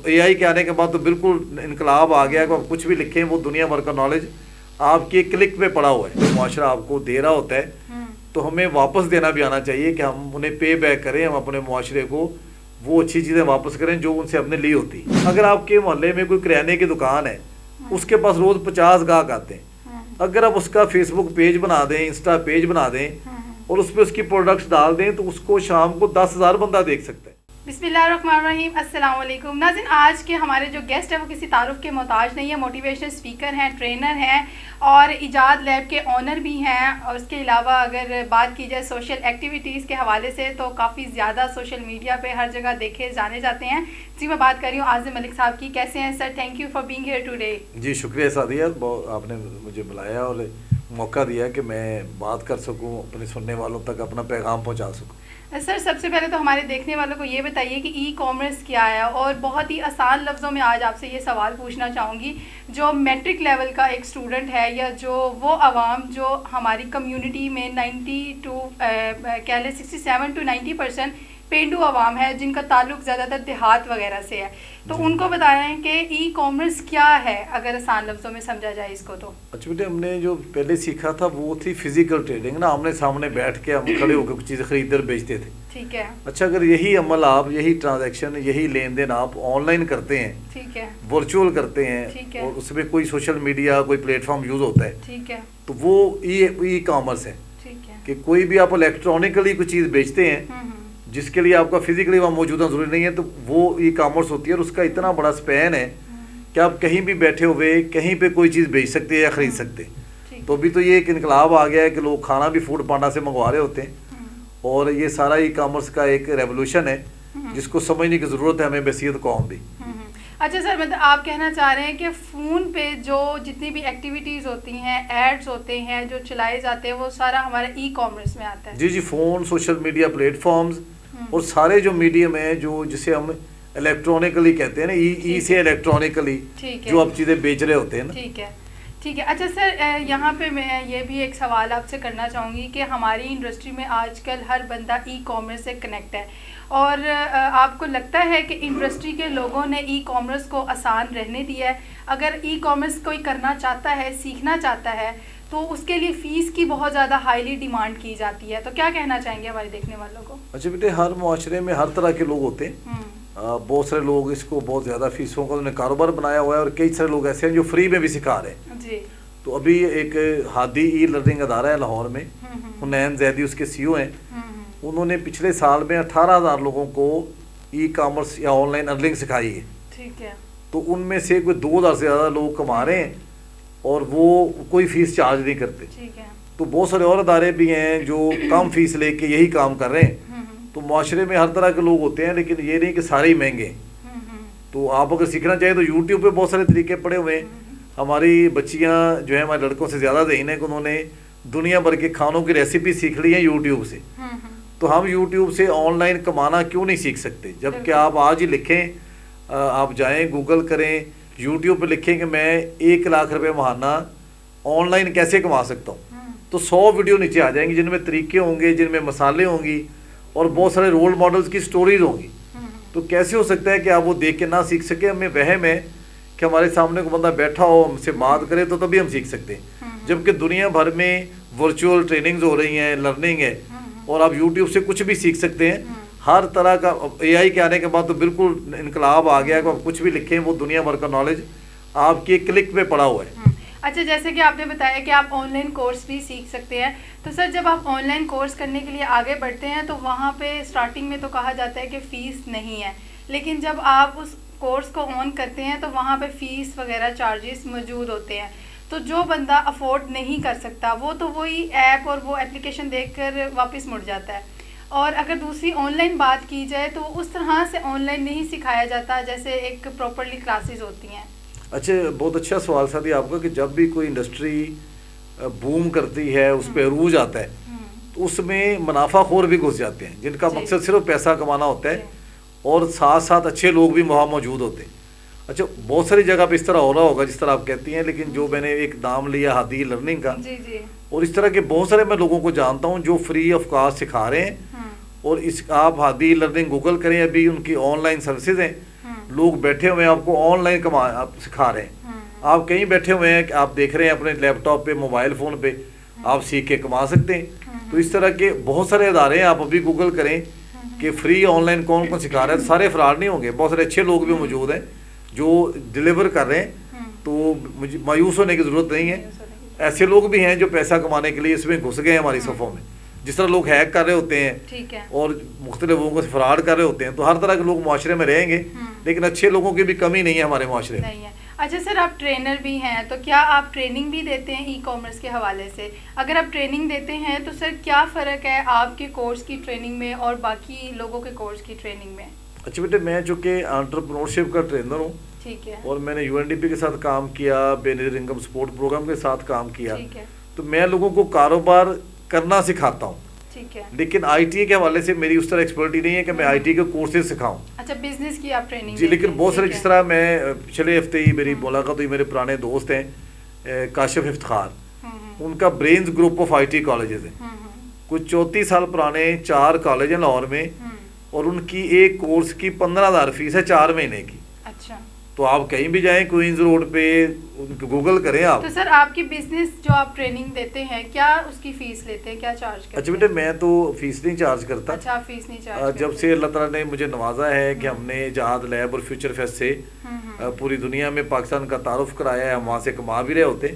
AI के आने के बाद तो बिल्कुल इनकलाब आ गया कि आप कुछ भी लिखें वो दुनिया भर का नॉलेज आपके क्लिक पे पड़ा हुआ है। जो मुआशरा आपको दे रहा होता है तो हमें वापस देना भी आना चाहिए कि हम उन्हें पे बैक करें, हम अपने मुआशरे को वो अच्छी चीज़ें वापस करें जो उनसे हमने ली होती। अगर आपके मोहल्ले में कोई किराने की दुकान है, उसके पास रोज़ 50 गाहक आते हैं, अगर आप उसका फेसबुक पेज बना दें, इंस्टा पेज बना दें और उस पर उसकी प्रोडक्ट्स डाल दें तो उसको शाम को 10,000 बंदा देख सकता है। बिस्मिल्लाहिर्रहमानिर्रहीम, अस्सलाम वालेकुम नाज़रीन। आज के हमारे जो गेस्ट है वो किसी तारुफ के मोहताज नहीं है, मोटिवेशनल स्पीकर हैं, ट्रेनर हैं और इजाद लैब के ऑनर भी हैं। और उसके अलावा अगर बात की जाए सोशल एक्टिविटीज़ के हवाले से तो काफ़ी ज़्यादा सोशल मीडिया पे हर जगह देखे जाने जाते हैं। जी मैं बात कर रही हूँ आज़िम मलिक साहब की। कैसे हैं sir? Thank you for being here today. जी शुक्रिया सादिया, आपने मुझे बुलाया और मौका दिया कि मैं बात कर सकूँ, अपने सुनने वालों तक अपना पैगाम पहुँचा सकूँ। सर सबसे पहले तो हमारे देखने वालों को ये बताइए कि ई कॉमर्स क्या है, और बहुत ही आसान लफ्ज़ों में आज आपसे ये सवाल पूछना चाहूँगी। जो मैट्रिक लेवल का एक स्टूडेंट है या जो वो आवाम जो हमारी कम्युनिटी में 67 to 90% पेंडू आवाम है जिनका ताल्लुक ज़्यादातर देहात वगैरह से है, तो उनको बताएं कि ई कॉमर्स क्या है अगर आसान लफ्ज़ों में समझा जाए इसको। तो अच्छा बेटे, हमने जो पहले सीखा था वो थी फिजिकल ट्रेडिंग ना, आमने सामने बैठ के हम खड़े होकर कुछ चीज़ें खरीदते और बेचते थे। ठीक है। अच्छा, अगर यही अमल आप, यही ट्रांजैक्शन, यही लेन देन आप ऑनलाइन करते हैं, ठीक है, वर्चुअल करते हैं, ठीक है, और उसमें कोई सोशल मीडिया कोई प्लेटफॉर्म यूज़ होता है, ठीक है, तो वो ई कॉमर्स है। ठीक है कि कोई भी आप इलेक्ट्रॉनिकली कोई चीज़ बेचते हैं जिसके लिए आपका फिजिकली वहाँ मौजूद होना ज़रूरी नहीं है, तो वो ई कॉमर्स होती है। और उसका इतना बड़ा स्पैन है कि आप कहीं भी बैठे हुए कहीं पे कोई चीज़ बेच सकते हैं या ख़रीद सकते हैं। तो अभी तो ये एक इनकलाब आ गया है कि लोग खाना भी फूड पांडा से मंगवा रहे होते हैं, और ये सारा ई कॉमर्स का एक रेवोल्यूशन है जिसको समझने की ज़रूरत है हमें बसीयत कौम भी। अच्छा सर, मतलब आप कहना चाह रहे हैं कि फ़ोन पे जो जितनी भी एक्टिविटीज़ होती हैं, एड्स होते हैं जो चलाए जाते हैं, वो सारा हमारा ई कॉमर्स में आता है? जी जी, फ़ोन, सोशल मीडिया प्लेटफॉर्म्स और सारे जो मीडियम है जो जिसे हम इलेक्ट्रॉनिकली कहते हैं ना, ई से इलेक्ट्रॉनिकली जो आप चीज़ें बेच रहे होते हैं ना। ठीक है, ठीक है। अच्छा सर, यहाँ पे मैं ये भी एक सवाल आपसे करना चाहूँगी कि हमारी इंडस्ट्री में आजकल हर बंदा ई कॉमर्स से कनेक्ट है, और आपको लगता है कि इंडस्ट्री के लोगों ने ई कॉमर्स को आसान रहने दिया है? अगर ई कॉमर्स कोई करना चाहता है, सीखना चाहता है, तो उसके लिए फ़ीस की बहुत ज़्यादा हाईली डिमांड की जाती है, तो क्या कहना चाहेंगे हमारे देखने वालों को? अच्छा बेटे, हर मुआशरे में हर तरह के लोग होते हैं। बहुत सारे लोग इसको बहुत ज़्यादा फीसों का उन्होंने कारोबार बनाया हुआ है, और कई सारे लोग ऐसे हैं जो फ्री में भी सिखा रहे हैं जी। तो अभी एक हादी ई लर्निंग अदारा है लाहौर में, हुनैन जैदी उसके CEO हैं। उन्होंने पिछले साल में 18,000 लोगों को ई कॉमर्स या ऑनलाइन अर्निंग सिखाई है। ठीक है। तो उनमें से कोई 2,000 से ज़्यादा लोग कमा रहे हैं और वो कोई फ़ीस चार्ज नहीं करते। ठीक है। तो बहुत सारे और अदारे भी हैं जो कम फीस लेके यही काम कर रहे हैं। तो माशरे में हर तरह के लोग होते हैं, लेकिन ये नहीं कि सारे ही महंगे। तो आप अगर सीखना चाहें तो यूट्यूब पे बहुत सारे तरीके पड़े हुए हैं। हमारी बच्चियाँ जो है हमारे लड़कों से ज़्यादा ज़हीन है कि उन्होंने दुनिया भर के खानों की रेसिपी सीख ली है यूट्यूब से। तो हम यूट्यूब से ऑनलाइन कमाना क्यों नहीं सीख सकते? जबकि आप आज ही लिखें, आप जाएँ गूगल करें, यूट्यूब पर लिखें कि मैं 1 लाख रुपये महाना ऑनलाइन कैसे कमा सकता हूँ, तो 100 वीडियो नीचे आ जाएंगी जिनमें तरीके होंगे, जिनमें मसाले होंगी और बहुत सारे रोल मॉडल्स की स्टोरीज होंगी। तो कैसे हो सकता है कि आप वो देख के ना सीख सके? हमें वहम है कि हमारे सामने को बंदा बैठा हो, हमसे बात करे तो तभी हम सीख सकते हैं। जबकि दुनिया भर में वर्चुअल ट्रेनिंग्स हो रही हैं, लर्निंग है, और आप यूट्यूब से कुछ भी सीख सकते हैं। हर तरह का AI के आने के बाद तो बिल्कुल इनकलाब आ गया है कि आप कुछ भी लिखें वो दुनिया भर का नॉलेज आपके क्लिक पे पड़ा हुआ है। अच्छा, जैसे कि आपने बताया कि आप ऑनलाइन कोर्स भी सीख सकते हैं, तो सर जब आप ऑनलाइन कोर्स करने के लिए आगे बढ़ते हैं तो वहाँ पे स्टार्टिंग में तो कहा जाता है कि फ़ीस नहीं है, लेकिन जब आप उस कोर्स को ऑन करते हैं तो वहाँ पे फ़ीस वगैरह चार्जेस मौजूद होते हैं। तो जो बंदा अफोर्ड नहीं कर सकता वो तो वही ऐप और वो एप्लीकेशन देखकर वापस मुड़ जाता है। और अगर दूसरी ऑनलाइन बात की जाए तो उस तरह से ऑनलाइन नहीं सिखाया जाता जैसे एक प्रॉपरली क्लासेस होती हैं। अच्छा, बहुत अच्छा सवाल साथी आपका कि जब भी कोई इंडस्ट्री बूम करती है, उस पर अरूज आता है, तो उसमें मुनाफाखोर भी घुस जाते हैं जिनका मकसद सिर्फ पैसा कमाना होता है, और साथ साथ अच्छे लोग भी वहाँ मौजूद होते हैं। अच्छा, बहुत सारी जगह पे इस तरह हो रहा होगा जिस तरह आप कहती हैं, लेकिन जो मैंने एक नाम लिया हादी लर्निंग का, जी जी, और इस तरह के बहुत सारे मैं लोगों को जानता हूँ जो फ्री ऑफ कॉस्ट सिखा रहे हैं। और इस आप हादी लर्निंग गूगल करें, अभी उनकी ऑनलाइन सर्विसेज हैं لوگ بیٹھے ہوئے ہیں آپ کو آن لائن آپ سکھا رہے ہیں. آپ کہیں بیٹھے ہوئے ہیں کہ آپ دیکھ رہے ہیں اپنے لیپ ٹاپ پہ موبائل فون پہ آپ سیکھ کے کما سکتے ہیں. تو اس طرح کے بہت سارے ادارے ہیں. آپ ابھی گوگل کریں کہ فری آن لائن کون کون سکھا رہا ہے. سارے فراڈ نہیں ہوں گے, بہت سارے اچھے لوگ بھی موجود ہیں جو ڈلیور کر رہے ہیں. تو مجھے مایوس ہونے کی ضرورت نہیں ہے. ایسے لوگ بھی ہیں جو پیسہ کمانے کے لیے اس میں گھس گئے ہیں ہماری صفوں میں. جس طرح لوگ ہیک کر رہے ہوتے ہیں اور مختلف لوگوں کو فراڈ کر رہے ہوتے ہیں, تو ہر طرح کے لوگ معاشرے میں رہیں گے, لیکن اچھے لوگوں کی بھی کمی نہیں ہے ہمارے معاشرے میں. اچھا سر, آپ ٹرینر بھی ہیں, تو کیا آپ ٹریننگ بھی دیتے ہیں ای کامرس کے حوالے سے؟ اگر آپ ٹریننگ دیتے ہیں تو سر کیا فرق ہے آپ کے کورس کی ٹریننگ میں اور باقی لوگوں کے کورس کی ٹریننگ میں؟ اچھا بیٹے, میں چونکہ انٹرپرینورشپ کا ٹرینر ہوں, ٹھیک ہے, اور میں نے UNDP کے ساتھ کام کیا, بے نظیر انکم سپورٹ پروگرام کے ساتھ کام کیا, تو میں لوگوں کو کاروبار کرنا سکھاتا ہوں. لیکن ITA کے حوالے سے میری اس طرح ایکسپرٹی نہیں ہے کہ میں ITA کے کورسز سکھاؤں. اچھا, بزنس کی آپ ٹریننگ؟ جی, لیکن بہت سارے, جس طرح میں پچھلے ہفتے ہی میری ملاقات ہوئی, میرے پرانے دوست ہیں کاشف افتخار, ان کا brains group of IT colleges ہیں, کچھ 34 سال پرانے 4 کالج ہیں لاہور میں, اور ان کی ایک کورس کی 15,000 فیس ہے 4 مہینے کی. اچھا, تو آپ کہیں بھی جائیں کوئنز روڈ پہ گوگل کریں آپ. تو سر آپ کی بزنس جو آپ ٹریننگ دیتے ہیں کیا اس کی فیس لیتے ہیں, کیا چارج کرتے ہیں؟ اچھا بیٹے, میں تو فیس نہیں چارج کرتا. اچھا, فیس نہیں چارج. جب سے اللہ تعالیٰ نے مجھے نوازا ہے کہ ہم نے جہاد لیب اور فیوچر فیسٹ سے پوری دنیا میں پاکستان کا تعارف کرایا ہے, ہم وہاں سے کما بھی رہے ہوتے,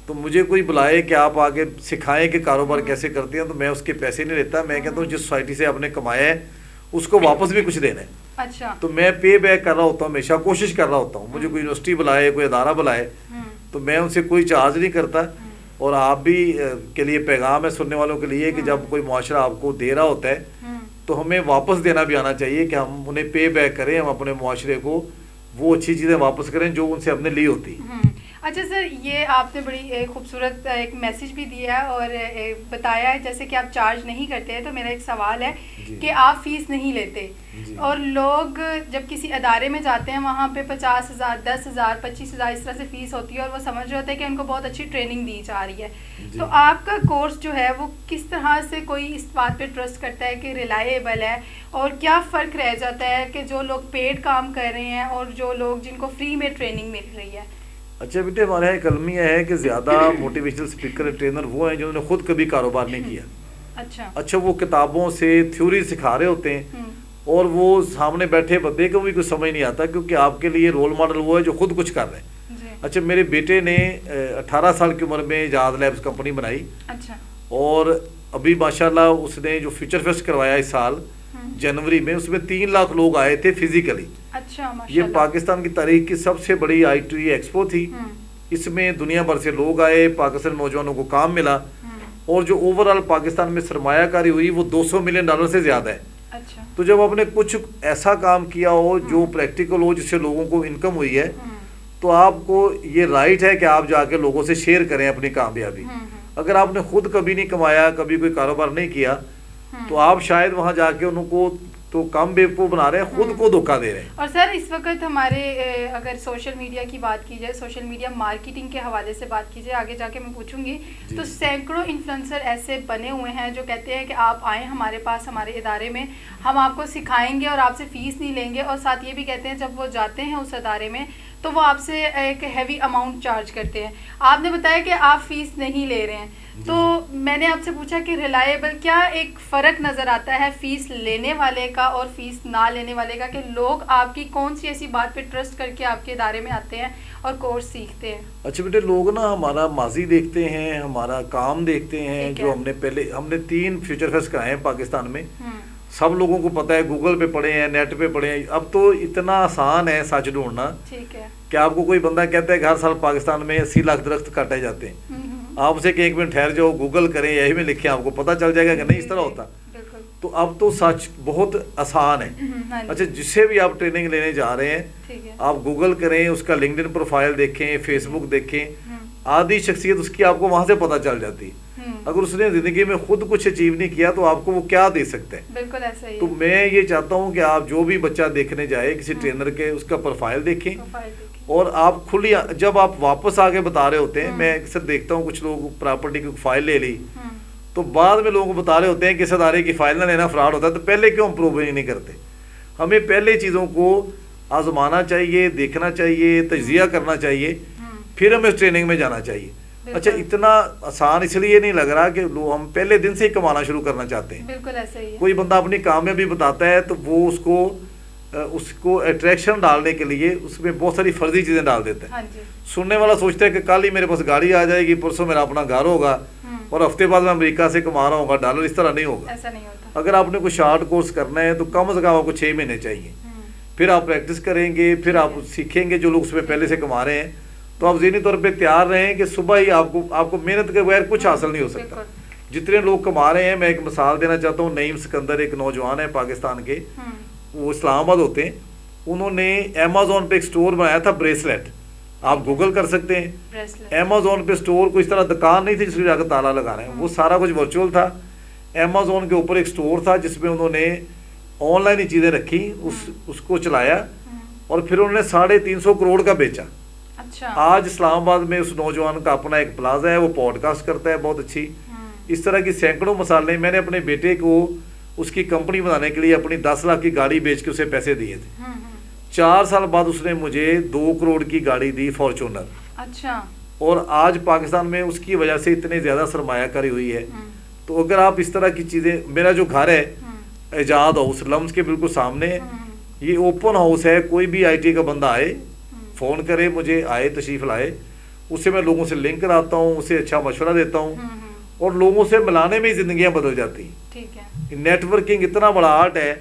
تو مجھے کوئی بلائے کہ آپ آگے سکھائیں کہ کاروبار کیسے کرتے ہیں, تو میں اس کے پیسے نہیں لیتا. میں کہتا ہوں جس سوسائٹی سے آپ نے کمایا ہے اس کو واپس بھی کچھ دینا ہے. اچھا, تو میں پے بیک کر رہا ہوتا ہوں, ہمیشہ کوشش کر رہا ہوتا ہوں. مجھے کوئی یونیورسٹی بلائے, کوئی ادارہ بلائے, تو میں ان سے کوئی چارج نہیں کرتا. اور آپ بھی کے لیے پیغام ہے سننے والوں کے لیے کہ جب کوئی معاشرہ آپ کو دے رہا ہوتا ہے تو ہمیں واپس دینا بھی آنا چاہیے, کہ ہم انہیں پے بیک کریں, ہم اپنے معاشرے کو وہ اچھی چیزیں واپس کریں جو ان سے ہم نے لی ہوتی. اچھا سر, یہ آپ نے بڑی خوبصورت ایک میسج بھی دیا ہے اور بتایا ہے جیسے کہ آپ چارج نہیں کرتے ہیں. تو میرا ایک سوال ہے کہ آپ فیس نہیں لیتے, اور لوگ جب کسی ادارے میں جاتے ہیں وہاں پہ 50,000 10,000 25,000 اس طرح سے فیس ہوتی ہے, اور وہ سمجھ رہے ہوتے ہیں کہ ان کو بہت اچھی ٹریننگ دی جا رہی ہے. تو آپ کا کورس جو ہے وہ کس طرح سے کوئی اس بات پہ ٹرسٹ کرتا ہے کہ ریلائیبل ہے, اور کیا فرق رہ جاتا ہے کہ جو لوگ پیڈ کام کر رہے ہیں اور جو لوگ جن کو فری میں ٹریننگ مل رہی ہے؟ اچھا بیٹے, ہمارے یہاں ایک المیہ ہے کہ زیادہ موٹیویشنل اسپیکر ٹرینر وہ ہیں جنہوں نے خود کبھی کاروبار نہیں کیا. اچھا, وہ کتابوں سے تھیوری سکھا رہے ہوتے ہیں, اور وہ سامنے بیٹھے بندے کو بھی کچھ سمجھ نہیں آتا, کیونکہ آپ کے لیے رول ماڈل وہ ہے جو خود کچھ کر رہے ہیں. اچھا, میرے بیٹے نے 18 سال کی عمر میں جہاد لیبس کمپنی بنائی, اور ابھی ماشاءاللہ اس نے جو فیوچر فیسٹ کروایا اس سال جنوری میں, اس میں 3 لاکھ لوگ آئے تھے فزیکلی. یہ پاکستان کی تاریخ کی سب سے بڑی ITA ایکسپو تھی. اس میں دنیا بھر سے لوگ آئے, پاکستان نوجوانوں کو کام ملا, اور جو اوور آل پاکستان میں سرمایہ کاری ہوئی وہ $200 ملین سے زیادہ ہے. تو جب آپ نے کچھ ایسا کام کیا ہو جو پریکٹیکل ہو, جس سے لوگوں کو انکم ہوئی ہے, تو آپ کو یہ رائٹ ہے کہ آپ جا کے لوگوں سے شیئر کریں اپنی کامیابی. اگر آپ نے خود کبھی نہیں کمایا, کبھی کوئی کاروبار نہیں کیا, تو آپ شاید وہاں جا کے ان کو تو کم بیوقوف بنا رہے ہیں, خود کو دھوکہ دے رہے ہیں. اور سر اس وقت ہمارے اگر سوشل میڈیا کی بات کی جائے, سوشل میڈیا مارکیٹنگ کے حوالے سے بات کی جائے, آگے جا کے میں پوچھوں گی, تو سینکڑوں انفلوئنسر ایسے بنے ہوئے ہیں جو کہتے ہیں کہ آپ آئیں ہمارے پاس, ہمارے ادارے میں, ہم آپ کو سکھائیں گے اور آپ سے فیس نہیں لیں گے, اور ساتھ یہ بھی کہتے ہیں جب وہ جاتے ہیں اس ادارے میں تو وہ آپ سے ایک ہیوی اماؤنٹ چارج کرتے ہیں. آپ نے بتایا کہ آپ فیس نہیں لے رہے ہیں, تو میں نے آپ سے پوچھا کہ ریلائیبل, کیا ایک فرق نظر آتا ہے فیس لینے والے کا اور فیس نہ لینے والے کا, کہ لوگ آپ کی کون سی ایسی بات پہ ٹرسٹ کر کے آپ کے ادارے میں آتے ہیں اور کورس سیکھتے ہیں؟ اچھا بیٹے, لوگ نا ہمارا ماضی دیکھتے ہیں, ہمارا کام دیکھتے ہیں, جو ہم نے 3 فیوچر فیسٹ کرائے ہیں پاکستان میں. سب لوگوں کو پتہ ہے, گوگل پہ پڑھے ہیں, نیٹ پہ پڑھے ہیں. اب تو اتنا آسان ہے سچ ڈھونڈنا, کہ آپ کو کوئی بندہ کہتا ہے کہ ہر سال پاکستان میں 80 لاکھ درخت کاٹے جاتے ہیں, آپ اسے کہ 1 منٹ ٹھہر جاؤ, گوگل کریں, یہی میں لکھیں, آپ کو پتہ چل جائے گا کہ نہیں اس طرح ہوتا. تو اب تو سچ بہت آسان ہے. اچھا, جس سے بھی آپ ٹریننگ لینے جا رہے ہیں, آپ گوگل کریں, اس کا لنکڈ ان پروفائل دیکھیں, فیس بک دیکھیں, آدھی شخصیت اس کی آپ کو وہاں سے پتہ چل جاتی. اگر اس نے زندگی میں خود کچھ اچیو نہیں کیا تو آپ کو وہ کیا دے سکتے ہیں. بالکل ایسا ہی. تو میں یہ چاہتا ہوں کہ آپ جو بھی بچہ دیکھنے جائے کسی ٹرینر کے, اس کا پروفائل دیکھیں, اور آپ کھلی, جب آپ واپس آگے بتا رہے ہوتے ہیں, میں اکثر دیکھتا ہوں کچھ لوگ پراپرٹی کی فائل لے لی, تو بعد میں لوگوں کو بتا رہے ہوتے ہیں کہ اس ادارے کی فائل نہ لینا فراڈ ہوتا ہے. تو پہلے کیوں ہم پروو نہیں کرتے؟ ہمیں پہلے چیزوں کو आजमाना चाहिए, देखना चाहिए, तजिया करना चाहिए, फिर हमें इस ट्रेनिंग में जाना चाहिए। अच्छा, इतना आसान इसलिए नहीं लग रहा कि लोग हम पहले दिन से ही कमाना शुरू करना चाहते हैं। बिल्कुल ऐसा ही है। कोई बंदा अपनी कामयाबी बताता है तो वो उसको अट्रैक्शन डालने के लिए उसमें बहुत सारी फर्जी चीज़ें डाल देता है। हाँ जी। सुनने वाला सोचता है कि कल ही मेरे पास गाड़ी आ जाएगी, परसों मेरा अपना घर होगा और हफ्ते बाद मैं अमेरिका से कमा रहा हूँ डॉलर। इस तरह नहीं होगा, ऐसा नहीं होता। अगर आपने कोई शार्ट कोर्स करना है तो कम से कम आपको 6 महीने चाहिए, फिर आप प्रैक्टिस करेंगे, फिर आप सीखेंगे जो लोग उसमें पहले से कमा रहे हैं। तो आप ज़हनी तौर पे तैयार रहें कि सुबह ही आपको मेहनत के बगैर कुछ हासिल नहीं हो सकता। जितने लोग कमा रहे हैं, मैं एक मिसाल देना चाहता हूँ। नईम सिकंदर एक नौजवान है पाकिस्तान के, वो इस्लामाबाद होते हैं। उन्होंने अमेज़ॉन पे एक स्टोर बनाया था, ब्रेसलेट, आप गूगल कर सकते हैं। अमेज़ॉन पे स्टोर कोई इस तरह दुकान नहीं थी जिसको जाकर ताला लगाना है, वो सारा कुछ वर्चुअल था। अमेज़ॉन के ऊपर एक स्टोर था जिसमें उन्होंने ऑनलाइन ही चीज़ें रखी, उसको चलाया और फिर उन्होंने 350 करोड़ का बेचा। अच्छा। आज इस्लामाबाद में उस नौजवान का अपना एक प्लाजा है, वो पॉडकास्ट करता है बहुत अच्छी। इस तरह की सैकड़ों मिसालें। मैंने अपने बेटे को उसकी कंपनी बनाने के लिए अपनी 10 लाख की गाड़ी बेच के उसे पैसे दिए थे। 4 साल बाद उसने मुझे 2 करोड़ की गाड़ी दी, फॉर्चूनर। अच्छा। और आज पाकिस्तान में उसकी वजह से इतने ज़्यादा सरमायाकारी हुई है। तो अगर आप इस तरह की चीज़ें, मेरा जो घर है एजाद हाउस लम्स के बिल्कुल सामने, ये ओपन हाउस है। कोई भी IT का बंदा आए, फ़ोन करे मुझे, आए तशरीफ़ लाए, उससे मैं लोगों से लिंक कराता हूँ, उसे अच्छा मशवरा देता हूँ और लोगों से मिलाने में ही ज़िंदगियाँ बदल जाती हैं। ठीक है। नेटवर्किंग इतना बड़ा आर्ट है,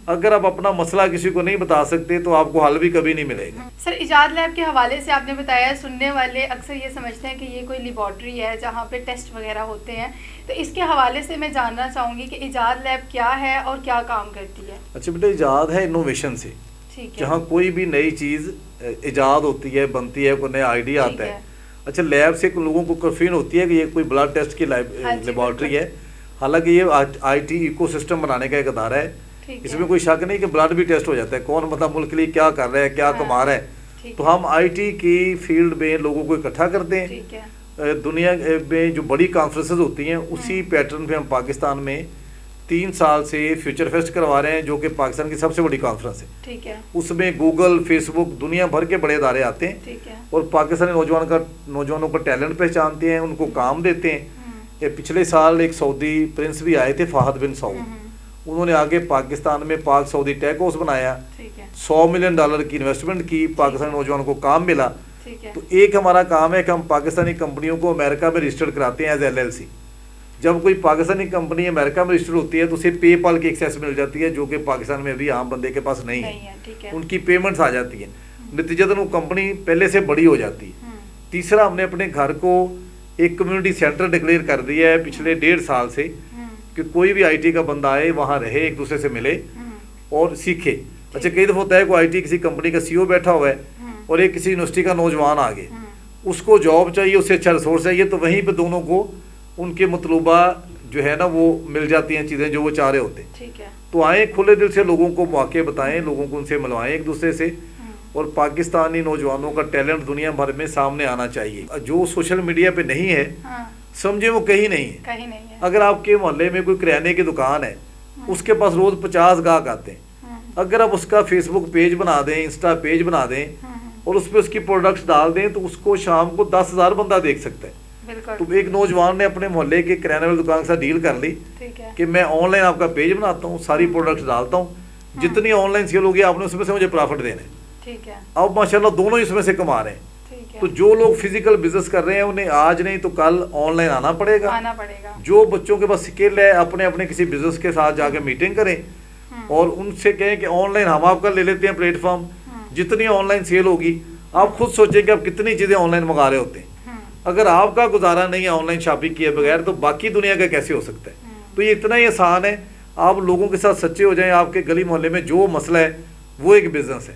अगर आप अपना मसला किसी को नहीं बता सकते तो आपको हल भी कभी नहीं मिलेगा। सर, इजाद लैब के हवाले से आपने बताया, सुनने वाले अक्सर ये समझते हैं कि ये कोई लेबॉर्ट्री है जहाँ पे टेस्ट वगैरह होते हैं, तो इसके हवाले से मैं जानना चाहूँगी कि इजाद लैब क्या है और क्या काम करती है। अच्छा बेटा, इजाद है इनोवेशन से। ठीक है। जहाँ कोई भी नई चीज़ इजाद होती है, बनती है, कोई नया आइडिया आता है। अच्छा, लैब से लोगों को कन्फ्यूजन होती है कि ये कोई ब्लड टेस्ट की लेबॉर्ट्री है, हालांकि ये IT इकोसिस्टम बनाने का एक अदारा है। इसमें कोई शक नहीं कि ब्लड भी टेस्ट हो जाता है, कौन मतलब मुल्क के लिए क्या कर रहा है, क्या कमा रहा है। तो हम IT की फील्ड में लोगों को इकट्ठा करते हैं। दुनिया में जो बड़ी कॉन्फ्रेंसेस होती हैं उसी पैटर्न पे हम पाकिस्तान में 3 साल से फ्यूचर फेस्ट करवा रहे हैं, जो कि पाकिस्तान की सबसे बड़ी कॉन्फ्रेंस है। ठीक है। उसमें गूगल, फेसबुक, दुनिया भर के बड़े अदारे आते हैं। ठीक है। और पाकिस्तानी नौजवानों का टैलेंट पहचानते हैं, उनको काम देते हैं। ये पिछले साल एक सऊदी प्रिंस भी आए थे, फाहद बिन सऊद। उन्होंने आगे पाकिस्तान में पाक सऊदी टेक हाउस बनाया, $100 मिलियन की इन्वेस्टमेंट की, पाकिस्तानी नौजवानों को काम मिला। तो एक हमारा काम है कि हम पाकिस्तानी कंपनियों को अमेरिका में रजिस्टर्ड कराते हैं एज LLC। जब कोई पाकिस्तानी कंपनी अमेरिका में रजिस्टर्ड होती है तो उसे पेपाल की एक्सेस मिल जाती है, जो कि पाकिस्तान में अभी आम बंदे के पास नहीं है। उनकी पेमेंट्स आ जाती है, नतीजतन वो कंपनी पहले से बड़ी हो जाती है। तीसरा, हमने अपने घर को एक कम्युनिटी सेंटर डिक्लेयर कर दिया है पिछले 1.5 साल से कि कोई भी IT का बंदा आए, वहाँ रहे, एक दूसरे से मिले और सीखे। अच्छा, कई दफ़ा होता है कोई IT किसी कंपनी का CEO बैठा हुआ है और एक किसी यूनिवर्सिटी का नौजवान आ गए, उसको जॉब चाहिए, उससे अच्छा रिसोर्स चाहिए, तो वहीं पे दोनों को उनके मतलूबा जो है ना वो मिल जाती हैं चीज़ें जो वो चाह रहे होते हैं। ठीक है। तो आए, खुले दिल से लोगों को मौके बताएं, लोगों को उनसे मिलवाएं एक दूसरे से, और पाकिस्तानी नौजवानों का टैलेंट दुनिया भर में सामने आना चाहिए। जो सोशल मीडिया पे नहीं है, समझे वो कहीं नहीं है। कहीं नहीं है। अगर आपके मोहल्ले में कोई किराने की दुकान है, उसके पास रोज 50 गाहक आते हैं, अगर आप उसका फेसबुक पेज बना दें, इंस्टा पेज बना दें और उस पर उसकी प्रोडक्ट्स डाल दें, तो उसको शाम को 10,000 बंदा देख सकता है। तो एक नौजवान ने अपने मोहल्ले के किराने वाली दुकान के साथ डील कर ली कि मैं ऑनलाइन आपका पेज बनाता हूँ, सारी प्रोडक्ट्स डालता हूँ, जितनी ऑनलाइन सेल होगी आपने उसमें से मुझे प्रॉफिट देना है। ठीक है। अब माशाल्लाह दोनों ही उसमें से कमा रहे हैं। तो जो लोग फिजिकल बिजनेस कर रहे हैं उन्हें आज नहीं तो कल ऑनलाइन आना पड़ेगा। जो बच्चों के पास स्किल है, अपने अपने किसी बिजनेस के साथ जाकर मीटिंग करें और उनसे कहें कि ऑनलाइन हम आपका ले लेते हैं प्लेटफॉर्म, जितनी ऑनलाइन सेल होगी आप खुद सोचें कि आप कितनी चीज़ें ऑनलाइन मंगा रहे होते हैं। अगर आपका गुजारा नहीं है ऑनलाइन शॉपिंग किए बगैर, तो बाकी दुनिया का कैसे हो सकता है। तो ये इतना ही आसान है, आप लोगों के साथ सच्चे हो जाएं। आपके गली मोहल्ले में जो मसला है वो एक बिजनेस है।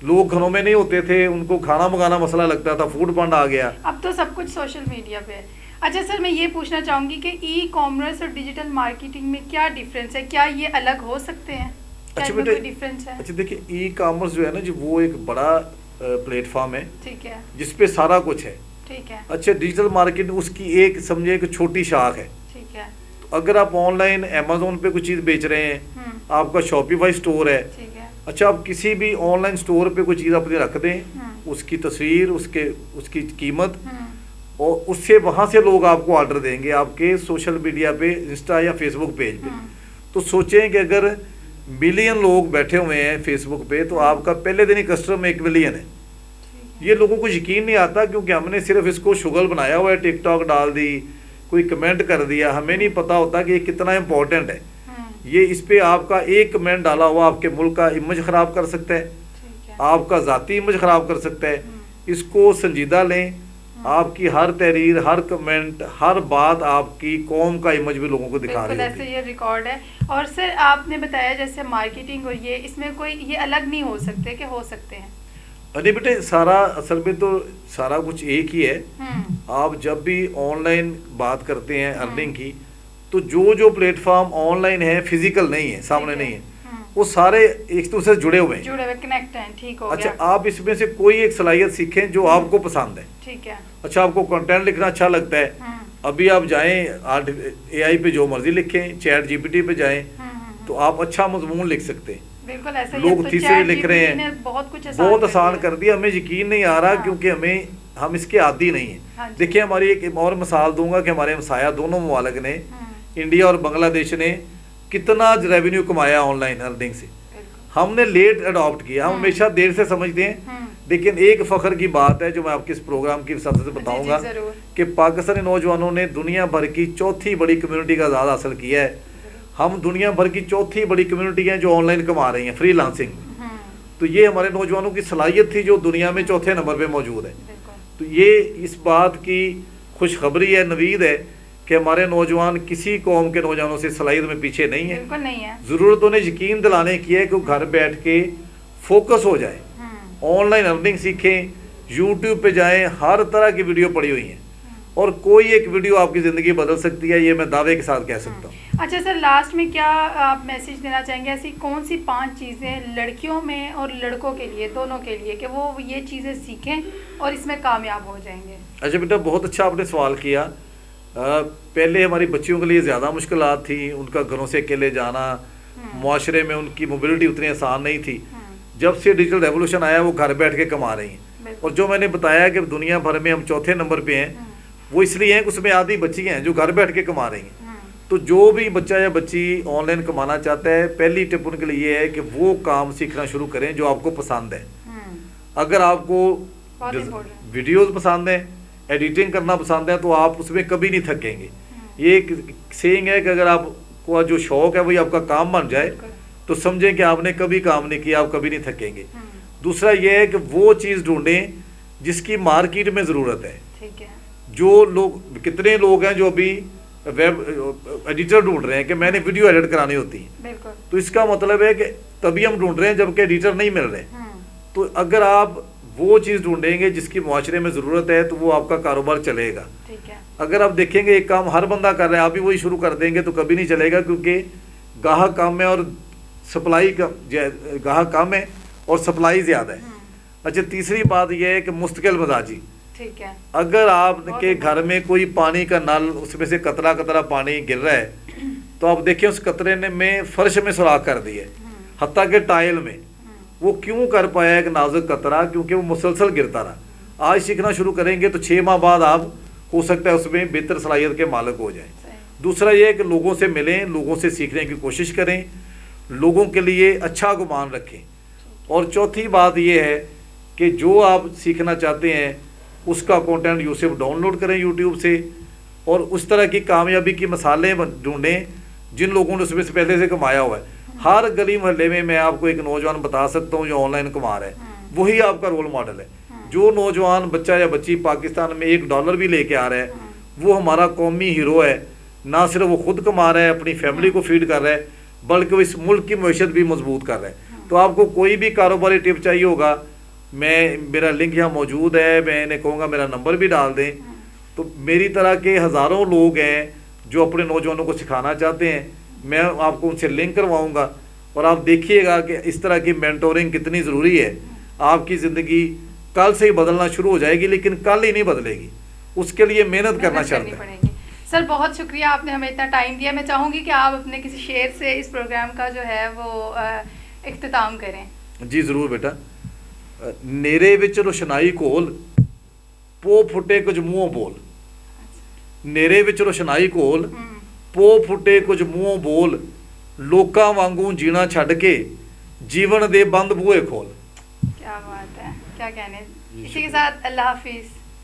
लोग घरों में नहीं होते थे, उनको खाना मंगाना मसला लगता था, फूड फंड आ गया, अब तो सब कुछ सोशल मीडिया पे है। अच्छा सर, मैं ये पूछना चाहूँगी कि ई-कॉमर्स और डिजिटल मार्केटिंग में क्या डिफरेंस है, क्या ये अलग हो सकते हैं? अच्छा बेटे, डिफरेंस है? अच्छा देखिए, ई-कॉमर्स जो है ना जी, वो एक बड़ा प्लेटफॉर्म है, ठीक है, जिसपे सारा कुछ है। ठीक है। अच्छा, डिजिटल मार्केट उसकी एक समझे एक छोटी शाख है। ठीक है। तो अगर आप ऑनलाइन अमेज़न पे कुछ चीज़ बेच रहे हैं, आपका शॉपिफाई स्टोर है, ठीक है, اچھا آپ کسی بھی آن لائن اسٹور پہ کوئی چیز اپنی رکھ دیں، اس کی تصویر، اس کی قیمت، اور اس سے وہاں سے لوگ آپ کو آرڈر دیں گے آپ کے سوشل میڈیا پہ، انسٹا یا فیس بک پیج پہ. تو سوچیں کہ اگر ملین لوگ بیٹھے ہوئے ہیں فیس بک پہ تو آپ کا پہلے دن ہی کسٹمر 1 ملین ہے. یہ لوگوں کو یقین نہیں آتا کیونکہ ہم نے صرف اس کو شغل بنایا ہوا ہے، ٹک ٹاک ڈال دی، کوئی کمنٹ کر دیا، ہمیں نہیں پتا ہوتا کہ یہ کتنا امپورٹنٹ ہے. یہ اس پہ آپ کا ایک کمنٹ ڈالا ہوا آپ کے ملک کا امیج خراب کر سکتا ہے، آپ کا ذاتی امیج خراب کر سکتا ہے. اس کو سنجیدہ لیں. آپ کی ہر تحریر، ہر کمنٹ، ہر بات آپ کی قوم کا امیج بھی لوگوں کو دکھا رہی ہے. ایسے یہ ریکارڈ ہے. اور سر آپ نے بتایا جیسے مارکیٹنگ اور یہ اس میں کوئی یہ الگ نہیں ہو سکتے کہ ہو سکتے ہیں؟ نہیں بیٹے، سارا اصل میں تو سارا کچھ ایک ہی ہے. آپ جب بھی آن لائن بات کرتے ہیں ارننگ کی تو جو پلیٹ فارم آن لائن ہے، فزیکل نہیں ہے، سامنے نہیں ہے، وہ سارے ایک دوسرے سے جڑے ہوئے کنیکٹ ہیں. ٹھیک ہو گیا. اچھا آپ اس میں سے کوئی ایک صلاحیت سیکھیں جو آپ کو پسند ہے. ٹھیک ہے. اچھا آپ کو کنٹینٹ لکھنا اچھا لگتا ہے، ابھی آپ جائیں AI پہ جو مرضی لکھیں، چیٹ GPT پہ جائیں تو آپ اچھا مضمون لکھ سکتے ہیں. بالکل ایسا لوگ تیسرے لکھ رہے ہیں، بہت آسان کر دیا. ہمیں یقین نہیں آ رہا کیونکہ ہم اس کے عادی نہیں ہیں. دیکھیں ہماری ایک اور مثال دوں گا کہ ہمارے ہمسایہ دونوں ممالک نے، انڈیا اور بنگلہ دیش نے کتنا ریونیو کمایا آن لائن ارننگ سے. ہم نے لیٹ اڈاپٹ کیا، ہم ہمیشہ دیر سے سمجھتے ہیں. لیکن ایک فخر کی بات ہے جو میں آپ کے اس پروگرام کی وسعت سے بتاؤں گا کہ پاکستانی نوجوانوں نے دنیا بھر کی 4تھی بڑی کمیونٹی کا اعزاز حاصل کیا ہے. ہم دنیا بھر کی 4تھی بڑی کمیونٹی ہیں جو آن لائن کما رہی ہیں فری لانسنگ میں. تو یہ ہمارے نوجوانوں کی صلاحیت تھی جو دنیا میں 4تھے نمبر پہ موجود ہے. تو یہ اس بات کی خوشخبری ہے، نوید ہے کہ ہمارے نوجوان کسی قوم کے نوجوانوں سے صلاحیت میں پیچھے نہیں ہیں. ضرورت انہیں یقین دلانے کی ہے کہ وہ گھر بیٹھ کے فوکس ہو جائے، آن لائن ارننگ سیکھیں. یوٹیوب پہ جائیں، ہر طرح کی ویڈیو پڑی ہوئی ہیں اور کوئی ایک ویڈیو آپ کی زندگی بدل سکتی ہے، یہ میں دعوے کے ساتھ کہہ سکتا ہوں. اچھا سر، لاسٹ میں کیا آپ میسیج دینا چاہیں گے؟ ایسی کون سی 5 چیزیں لڑکیوں میں اور لڑکوں کے لیے، دونوں کے لیے، کہ وہ یہ چیزیں سیکھیں اور اس میں کامیاب ہو جائیں گے؟ اچھا بیٹا، بہت اچھا آپ نے سوال کیا. پہلے ہماری بچیوں کے لیے زیادہ مشکلات تھیں، ان کا گھروں سے اکیلے جانا، معاشرے میں ان کی موبلٹی اتنی آسان نہیں تھی. جب سے ڈیجیٹل ریولوشن آیا وہ گھر بیٹھ کے کما رہی ہیں. اور جو میں نے بتایا کہ دنیا بھر میں ہم 4تھے نمبر پہ ہیں، وہ اس لیے ہیں کہ اس میں آدھی بچی ہیں جو گھر بیٹھ کے کما رہی ہیں. تو جو بھی بچہ یا بچی آن لائن کمانا چاہتا ہے، پہلی ٹپ ان کے لیے یہ ہے کہ وہ کام سیکھنا شروع کریں جو آپ کو پسند ہے. اگر آپ کو ویڈیوز پسند ہیں، ایڈیٹنگ کرنا پسند ہے، تو آپ اس میں کبھی نہیں تھکیں گے. یہ ایک سیئنگ ہے کہ اگر آپ کو جو شوق ہے وہی آپ کا کام بن جائے تو سمجھیں کہ آپ نے کبھی کام نہیں کیا، آپ کبھی نہیں تھکیں گے. دوسرا یہ ہے کہ وہ چیز ڈھونڈیں جس کی مارکیٹ میں ضرورت ہے. جو لوگ، کتنے لوگ ہیں جو ابھی ویب ایڈیٹر ڈھونڈ رہے ہیں کہ میں نے ویڈیو ایڈٹ کرانی ہوتی ہے، تو اس کا مطلب ہے کہ تبھی ہم ڈھونڈ رہے ہیں جبکہ ایڈیٹر نہیں مل رہے. تو اگر آپ وہ چیز ڈھونڈیں گے جس کی معاشرے میں ضرورت ہے تو وہ آپ کا کاروبار چلے گا. اگر آپ دیکھیں گے ایک کام ہر بندہ کر رہا ہے، آپ بھی وہی شروع کر دیں گے تو کبھی نہیں چلے گا، کیونکہ گاہک کم ہے اور سپلائی گاہک کم ہے اور سپلائی زیادہ ہے. اچھا تیسری بات یہ ہے کہ مستقل مزاجی. اگر آپ کے گھر میں کوئی پانی کا نل، اس میں سے قطرہ قطرہ پانی گر رہا ہے تو آپ دیکھیں اس قطرے نے میں فرش میں سوراخ کر دی ہے، حتیٰ کہ ٹائل میں. وہ کیوں کر پایا ایک نازک قطرہ؟ کیونکہ وہ مسلسل گرتا رہا. آج سیکھنا شروع کریں گے تو 6 ماہ بعد آپ ہو سکتا ہے اس میں بہتر صلاحیت کے مالک ہو جائیں. دوسرا یہ ہے کہ لوگوں سے ملیں، لوگوں سے سیکھنے کی کوشش کریں، لوگوں کے لیے اچھا گمان رکھیں. اور چوتھی بات یہ ہے کہ جو آپ سیکھنا چاہتے ہیں اس کا کنٹینٹ یوٹیوب ڈاؤن لوڈ کریں یوٹیوب سے، اور اس طرح کی کامیابی کی مثالیں ڈھونڈیں جن لوگوں نے اس میں سے پہلے سے کمایا ہوا ہے. ہر گلی محلے میں آپ کو ایک نوجوان بتا سکتا ہوں جو آن لائن کما رہا ہے، وہی آپ کا رول ماڈل ہے. جو نوجوان بچہ یا بچی پاکستان میں $1 بھی لے کے آ رہا ہے وہ ہمارا قومی ہیرو ہے. نہ صرف وہ خود کما رہا ہے، اپنی فیملی کو فیڈ کر رہا ہے، بلکہ وہ اس ملک کی معیشت بھی مضبوط کر رہا ہے. تو آپ کو کوئی بھی کاروباری ٹپ چاہیے ہوگا، میرا لنک یہاں موجود ہے، میں انہیں کہوں گا میرا نمبر بھی ڈال دیں. تو میری طرح کے ہزاروں لوگ ہیں جو اپنے نوجوانوں کو سکھانا چاہتے ہیں، میں آپ کو ان سے لنک کرواؤں گا اور آپ دیکھیے گا کہ اس طرح کی مینٹورنگ کتنی ضروری ہے. آپ کی زندگی کل سے ہی بدلنا شروع ہو جائے گی، لیکن کل ہی نہیں بدلے گی، اس کے لیے محنت کرنا شرط ہے. سر بہت شکریہ، آپ نے ہمیں اتنا ٹائم دیا. میں چاہوں گی کہ آپ اپنے کسی شعر سے اس پروگرام کا جو ہے وہ اختتام کریں. ਜੀ ਜ਼ਰੂਰ ਬੇਟਾ। ਨੇਰੇ ਵਿੱਚ ਰੋਸ਼ਨਾਈ ਘੋਲ, ਪੋ ਫੁੱਟੇ ਕੁਝ ਮੂੰਹੋਂ ਬੋਲ। ਨੇਰੇ ਵਿੱਚ ਰੋਸ਼ਨਾਈ ਘੋਲ, ਪੋ ਫੁੱਟੇ ਕੁਝ ਮੂੰਹੋਂ ਬੋਲ, ਲੋਕਾਂ ਵਾਂਗੂ ਜੀਣਾ ਛੱਡ ਕੇ जीवन दे बंद बूहे खोल। क्या बात है, क्या कहने। इसी के साथ अल्लाह हाफिज़।